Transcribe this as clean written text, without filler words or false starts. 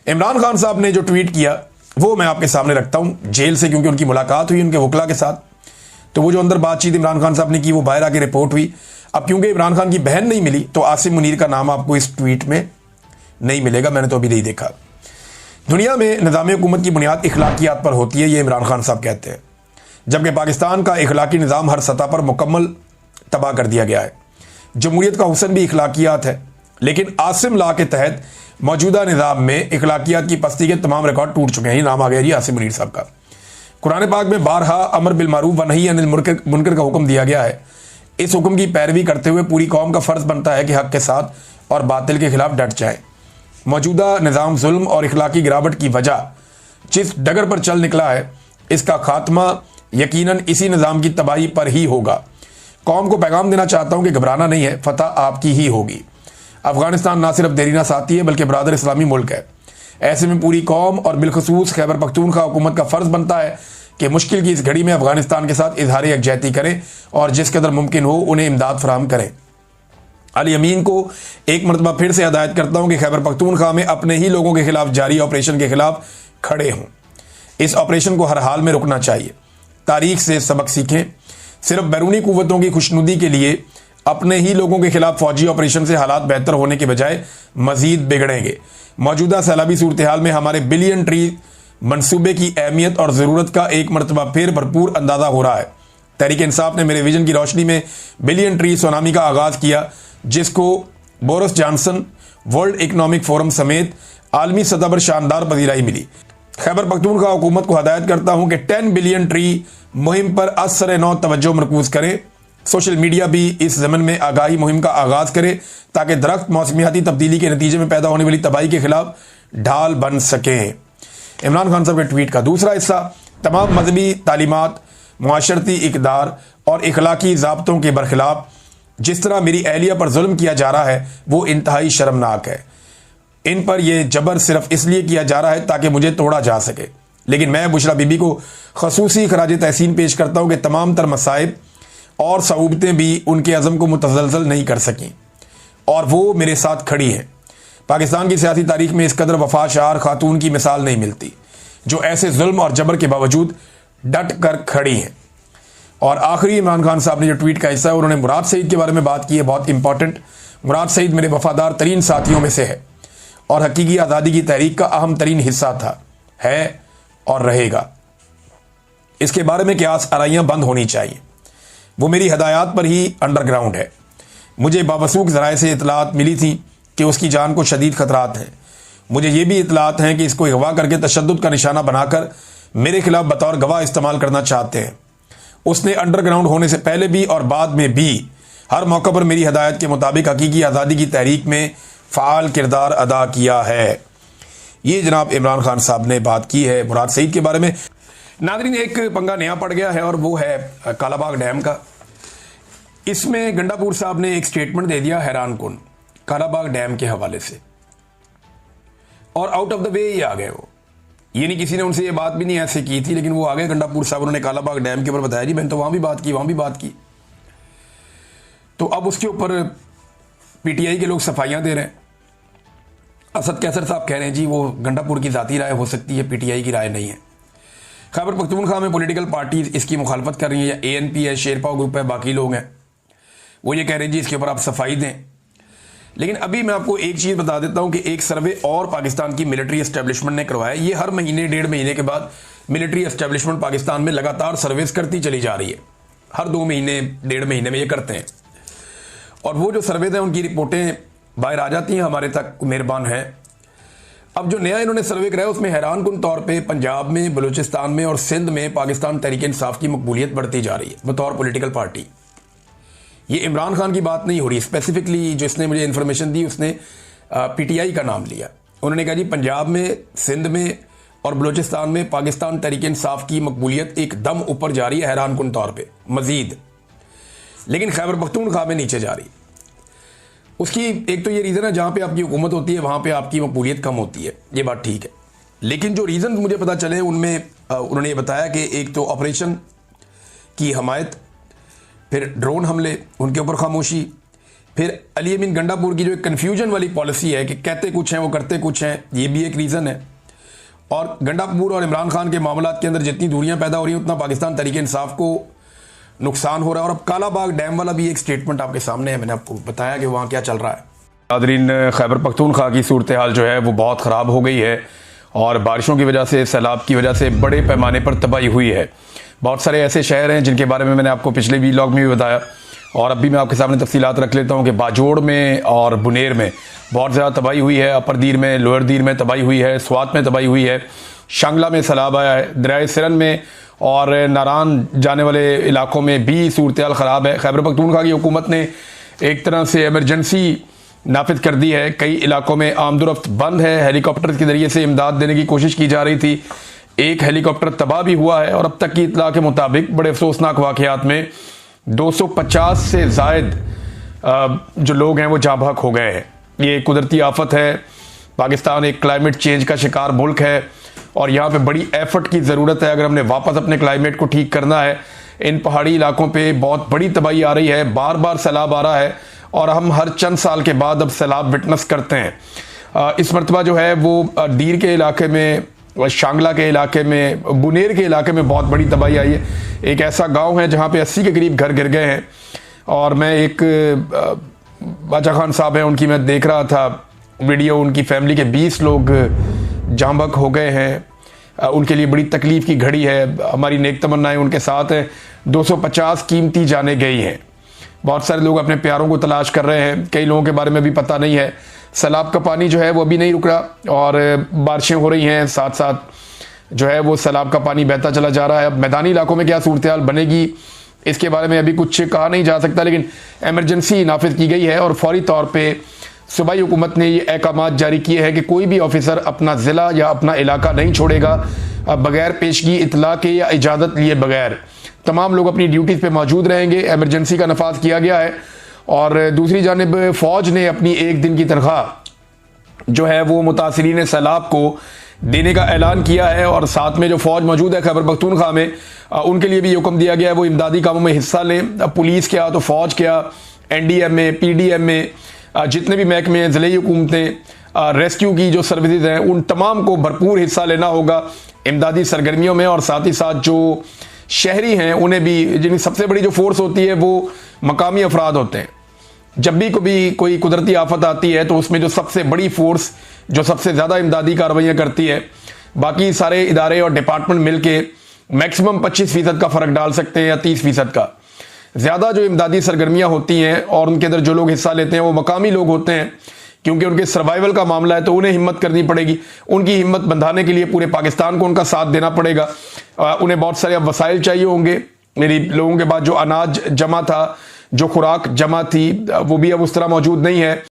इमरान खान साहब ने जो ट्वीट किया वो मैं आपके सामने रखता हूं जेल से, क्योंकि उनकी मुलाकात हुई उनके वकला के साथ, तो वो जो अंदर बातचीत इमरान खान साहब ने की वो बाहर आके रिपोर्ट हुई। अब क्योंकि इमरान खान की बहन नहीं मिली तो आसिम मुनीर का नाम आपको इस ट्वीट में नहीं मिलेगा, मैंने तो अभी नहीं देखा। दुनिया में निज़ाम हुकूमत की बुनियाद इखलाकियात पर होती है, ये इमरान खान साहब कहते हैं, जबकि पाकिस्तान का इखलाकी निज़ाम हर सतह पर मुकम्मल तबाह कर दिया गया है। जमहूरियत का हुस्न भी इखलाकियात है, लेकिन आसिम ला के तहत मौजूदा निज़ाम में इखलाकियात की पस्ती के तमाम रिकॉर्ड टूट चुके हैं। ये नाम आ गया जी आसिम मुनीर साहब का। कुरान पाक में बारहा अमर बिल मारूफ व नही अनिल मुनकर का हुक्म दिया गया है। इस हुक्म की पैरवी करते हुए पूरी कौम का फ़र्ज बनता है कि हक़ के साथ और बातिल के खिलाफ डट जाए। मौजूदा निज़ाम जुल्म और इखलाकी गिरावट की वजह जिस डगर पर चल निकला है, इसका खात्मा यकीनन इसी निज़ाम की तबाही पर ही होगा। कौम को पैगाम देना चाहता हूँ कि घबराना नहीं है, फतह आपकी ही होगी। अफगानिस्तान ना सिर्फ देरीना साथी है बल्कि बरादर इस्लामी मुल्क है। ऐसे में पूरी कौम और बिलखसूस खैबर पख्तूनख्वा हुकूमत का फ़र्ज बनता है कि मुश्किल की इस घड़ी में अफगानिस्तान के साथ इजहार यकजहती करें और जिस कदर मुमकिन हो उन्हें इमदाद फराहम करें। अली अमीन को एक मरतबा फिर से हदायत करता हूँ कि खैबर पख्तूनख्वा में अपने ही लोगों के खिलाफ जारी ऑपरेशन के खिलाफ खड़े हों। इस ऑपरेशन को हर हाल में रुकना चाहिए। तारीख से सबक सीखें। सिर्फ बैरूनी कुव्वतों की खुशनुदी के लिए अपने ही लोगों के खिलाफ फौजी ऑपरेशन से हालात बेहतर होने के बजाय मजीद बिगड़ेंगे। मौजूदा सैलाबी सूरत हाल में हमारे बिलियन ट्री मनसूबे की अहमियत और ज़रूरत का एक मरतबा फिर भरपूर अंदाज़ा हो रहा है। तहरीक इंसाफ ने मेरे विजन की रोशनी में बिलियन ट्री सुनामी का आगाज़ किया, जिसको Boris Johnson world economic forum समेत आलमी सतह पर शानदार पजीराई मिली। खैबर पख्तूनख्वा हुकूमत को हदायत करता हूँ कि 10 बिलियन ट्री मुहिम पर असर नौ तवज्जो मरकूज करें। सोशल मीडिया भी इस ज़मन में आगाही मुहिम का आगाज़ करे ताकि दरख्त मौसमियाती तब्दीली के नतीजे में पैदा होने वाली तबाही के खिलाफ ढाल बन सकें। इमरान खान साहब के ट्वीट का दूसरा हिस्सा, तमाम मजहबी तालीमात, मुआशरती इक़दार और इखलाकी ज़ाब्तों के बरखिलाफ जिस तरह मेरी अहलिया पर जुल्म किया जा रहा है वो इंतहाई शर्मनाक है। इन पर यह जबर सिर्फ इसलिए किया जा रहा है ताकि मुझे तोड़ा जा सके, लेकिन मैं बुशरा बीबी को खसूसी खराज तहसीन पेश करता हूँ कि तमाम तर मसाइब और सऊबतें भी उनके अज़म को मुतज़लज़ल नहीं कर सकीं और वो मेरे साथ खड़ी हैं। पाकिस्तान की सियासी तारीख में इस कदर वफाशार खातून की मिसाल नहीं मिलती जो ऐसे जुल्म और जबर के बावजूद डट कर खड़ी हैं। और आखिरी इमरान खान साहब ने जो ट्वीट का हिस्सा है उन्होंने मुराद सईद के बारे में बात की है, बहुत इंपॉर्टेंट। मुराद सईद मेरे वफादार तरीन साथियों में से है और हकीकी आज़ादी की तहरीक का अहम तरीन हिस्सा था, है और रहेगा। इसके बारे में क्यास आराइयाँ बंद होनी चाहिए। वो मेरी हदायत पर ही अंडरग्राउंड है। मुझे बावसूख ज़राए से इतलात मिली थी कि उसकी जान को शदीद खतरात हैं। मुझे ये भी इतलात हैं कि इसको अगवा करके तशद्दुद का निशाना बनाकर मेरे खिलाफ बतौर गवाह इस्तेमाल करना चाहते हैं। उसने अंडरग्राउंड होने से पहले भी और बाद में भी हर मौका पर मेरी हदायत के मुताबिक हकीकी आज़ादी की तहरीक में फ़ाल किरदार अदा किया है। ये जनाब इमरान खान साहब ने बात की है मुराद सईद के बारे में। नाज़रीन, एक पंगा नया पड़ गया है और वो है कालाबाग डैम का। इसमें गंडापुर साहब ने एक स्टेटमेंट दे दिया हैरान कुन कालाबाग डैम के हवाले से, और आउट ऑफ द वे ही आ गए वो। ये नहीं किसी ने उनसे ये बात भी नहीं ऐसे की थी, लेकिन वो आ गए गंडापुर साहब, उन्होंने कालाबाग डैम के ऊपर बताया जी मैंने तो वहां भी बात की, वहां भी बात की। तो अब उसके ऊपर पीटीआई के लोग सफाइयां दे रहे हैं। असद कैसर साहब कह रहे हैं जी वो गंडापुर की ज़ाती राय हो सकती है, पीटीआई की राय नहीं है। खैबर पख्तूनख्वा में पॉलिटिकल पार्टीज इसकी मुखालफत कर रही हैं, या एएनपी है, शेरपा ग्रुप है, बाकी लोग हैं, वो ये कह रहे हैं जी इसके ऊपर आप सफाई दें। लेकिन अभी मैं आपको एक चीज़ बता देता हूं कि एक सर्वे और पाकिस्तान की मिलिट्री एस्टेब्लिशमेंट ने करवाया। ये हर महीने 1.5 महीने के बाद मिलिट्री एस्टेब्लिशमेंट पाकिस्तान में लगातार सर्विस करती चली जा रही है। हर 2 महीने 1.5 महीने में ये करते हैं, और वो जो सर्वे हैं उनकी रिपोर्टें बाहर आ जाती हैं, हमारे तक मेहरबान है। अब जो नया इन्होंने सर्वे कराया उसमें हैरान कुन तौर पे पंजाब में, बलूचिस्तान में और सिंध में पाकिस्तान तहरीक इंसाफ की मकबूलियत बढ़ती जा रही है बतौर पॉलिटिकल पार्टी। ये इमरान खान की बात नहीं हो रही, स्पेसिफिकली जिसने मुझे इन्फॉर्मेशन दी उसने पीटीआई का नाम लिया। उन्होंने कहा जी पंजाब में, सिंध में और बलूचिस्तान में पाकिस्तान तहरीक इंसाफ की मकबूलियत एकदम ऊपर जा रही है हैरान कुन तौर पर मजीद, लेकिन खैबर पख्तूनख्वा में नीचे जा रही। उसकी एक तो ये रीज़न है जहाँ पे आपकी हुकूमत होती है वहाँ पे आपकी मकबूलियत कम होती है, ये बात ठीक है। लेकिन जो रीज़न मुझे पता चले उनमें उन्होंने ये बताया कि एक तो ऑपरेशन की हमायत, फिर ड्रोन हमले, उनके ऊपर खामोशी, फिर अली अमीन गंडापुर की जो एक कन्फ्यूजन वाली पॉलिसी है कि कहते कुछ हैं वो करते कुछ हैं, ये भी एक रीज़न है। और गंडापुर और इमरान खान के मामलात के अंदर जितनी दूरियां पैदा हो रही हैं उतना पाकिस्तान तरीके इंसाफ को नुकसान हो रहा है। और अब कालाबाग डैम वाला भी एक स्टेटमेंट आपके सामने है, मैंने आपको बताया कि वहाँ क्या चल रहा है। नादरीन, खैबर पख्तूनख्वा की सूरत हाल जो है वो बहुत ख़राब हो गई है और बारिशों की वजह से, सैलाब की वजह से बड़े पैमाने पर तबाही हुई है। बहुत सारे ऐसे शहर हैं जिनके बारे में मैंने आपको पिछले व्लॉग में भी बताया और अब भी मैं आपके सामने तफसीलात रख लेता हूँ कि बाजोड़ में और बुनेर में बहुत ज़्यादा तबाही हुई है, अपर दीर में, लोअर दीर में तबाही हुई है, स्वात में तबाही हुई है, शांगला में सैलाब आया है, दरियाए सिरन में और नारान जाने वाले इलाकों में भी सूरत हाल ख़राब है। खैबर पख्तूनख्वा की हुकूमत ने एक तरह से एमरजेंसी नाफिज कर दी है। कई इलाकों में आमदोरफ्त बंद है, हेलीकॉप्टर के जरिए से इमदाद देने की कोशिश की जा रही थी, एक हेलीकॉप्टर तबाह भी हुआ है और अब तक की इतला के मुताबिक बड़े अफसोसनाक वाक़यात में 250 से ज़ायद जो लोग हैं वो जाँ बहक हो गए हैं। ये कुदरती आफत है। पाकिस्तान एक क्लाइमेट चेंज का शिकार मुल्क है और यहाँ पे बड़ी एफर्ट की ज़रूरत है अगर हमने वापस अपने क्लाइमेट को ठीक करना है। इन पहाड़ी इलाकों पे बहुत बड़ी तबाही आ रही है, बार बार सैलाब आ रहा है और हम हर चंद साल के बाद अब सैलाब विटनेस करते हैं। इस मरतबा जो है वो दीर के इलाके में, शांगला के इलाके में, बुनेर के इलाके में बहुत बड़ी तबाही आई है। एक ऐसा गांव है जहां पे 80 के करीब घर गिर गए हैं और मैं एक बाचा खान साहब हैं, उनकी मैं देख रहा था वीडियो, उनकी फैमिली के 20 लोग जांबक हो गए हैं। उनके लिए बड़ी तकलीफ़ की घड़ी है। हमारी नेक तमन्नाएं उनके साथ हैं। 250 कीमती जाने गई हैं। बहुत सारे लोग अपने प्यारों को तलाश कर रहे हैं, कई लोगों के बारे में भी पता नहीं है। सैलाब का पानी जो है वो अभी नहीं रुक रहा और बारिशें हो रही हैं, साथ साथ जो है वो सैलाब का पानी बहता चला जा रहा है। अब मैदानी इलाकों में क्या सूरत हाल बनेगी इसके बारे में अभी कुछ कहा नहीं जा सकता, लेकिन एमरजेंसी नाफिज की गई है और फौरी तौर पर सूबाई हुकूमत ने ये अहकामात जारी किए हैं कि कोई भी ऑफिसर अपना ज़िला या अपना इलाका नहीं छोड़ेगा बगैर पेशगी इतला के या इजाज़त लिए बगैर। तमाम लोग अपनी ड्यूटीज़ पे मौजूद रहेंगे। एमरजेंसी का नफाज किया गया है और दूसरी जानिब फ़ौज ने अपनी एक दिन की तनख्वाह जो है वो मुतासिरीन सैलाब को देने का ऐलान किया है और साथ में जो फ़ौज मौजूद है खैबर पख्तूनख्वा में उनके लिए भी हुक्म दिया गया है वो इमदादी कामों में हिस्सा लें। अब पुलिस क्या तो फ़ौज क्या, NDMA, PDMA, जितने भी महकमे हैं, ज़िले हुकूमतें, रेस्क्यू की जो सर्विसेज हैं, उन तमाम को भरपूर हिस्सा लेना होगा इमदादी सरगर्मियों में। और साथ ही साथ जो शहरी हैं उन्हें भी, जिनकी सबसे बड़ी जो फोर्स होती है वो मकामी अफराद होते हैं। जब भी कोई कुदरती आफत आती है तो उसमें जो सबसे बड़ी फोर्स जो सबसे ज़्यादा इमदादी कार्रवाइयाँ करती है, बाकी सारे इदारे और डिपार्टमेंट मिलके मैक्सिमम 25% का फ़र्क डाल सकते हैं या 30% का। ज़्यादा जो इमदादी सरगर्मियाँ होती हैं और उनके अंदर जो लोग हिस्सा लेते हैं वो मकामी लोग होते हैं, क्योंकि उनके सर्वाइवल का मामला है तो उन्हें हिम्मत करनी पड़ेगी। उनकी हिम्मत बंधाने के लिए पूरे पाकिस्तान को उनका साथ देना पड़ेगा। उन्हें बहुत सारे अब वसाइल चाहिए होंगे। मेरी लोगों के पास जो अनाज जमा था, जो खुराक जमा थी, वो भी अब उस तरह मौजूद नहीं है।